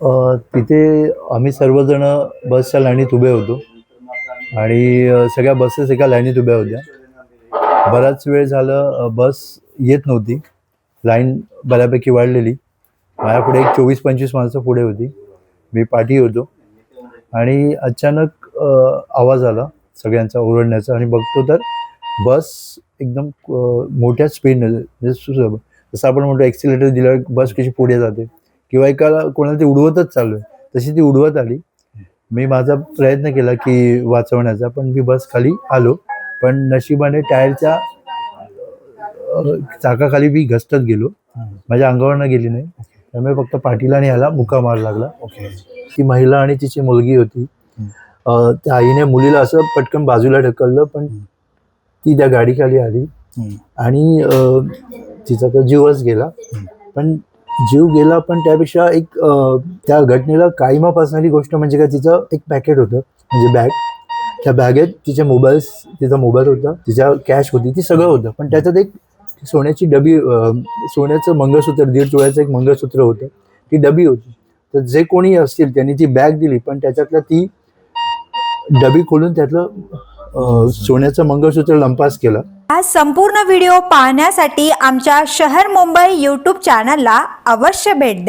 तिथे आम्ही सर्वजण बसच्या लाईनीत उभे होतो आणि सगळ्या बसेस एका लाईनीत उभ्या होत्या. बराच वेळ झालं बस येत नव्हती. लाईन बऱ्यापैकी वाढलेली. माझ्यापुढे एक 24-25 माणसं पुढे होती. मी पाठी होतो आणि अचानक आवाज आला सगळ्यांचा ओरडण्याचा आणि बघतो तर बस एकदम मोठ्या स्पीडने, म्हणजे जसं आपण म्हणतो ॲक्सिलेटर दिल्यावर बस कशी पुढे जाते किंवा एकाला कोणाला ती उडवतच चालू आहे, तशी ती उडवत आली. मी माझा प्रयत्न केला की वाचवण्याचा, पण मी बस खाली आलो. पण नशिबाने टायरच्या चाकाखाली मी घसरत गेलो. माझ्या अंगावरनं गेली नाही, त्यामुळे फक्त पाठीला आणि ह्याला मुका मार लागला. ती महिला आणि तिची मुलगी होती. त्या आईने मुलीला असं पटकन बाजूला ढकललं, पण ती त्या गाडीखाली आली आणि तिचा तर जीवच गेला. पण जीव गेला, पण त्यापेक्षा एक त्या घटनेला काळीमा फासणारी गोष्ट म्हणजे काय, तिचं एक पॅकेट होतं, म्हणजे बॅग. त्या बॅगेत तिचे मोबाईल्स, तिचा मोबाईल होता, तिच्या कॅश होती, ती सगळं होतं. पण त्याच्यात एक सोन्याची डबी, सोन्याचं मंगळसूत्र, 1.5 तोळ्याचं एक मंगळसूत्र होतं, ती डबी होती. तर जे कोणी असतील त्यांनी ती बॅग दिली, पण त्याच्यातलं ती डबी खोलून त्यातलं सोन्याचं मंगळसूत्र लंपास केला. हा संपूर्ण व्हिडिओ पाहण्यासाठी आमच्या शहर मुंबई YouTube चॅनलला अवश्य भेट द्या.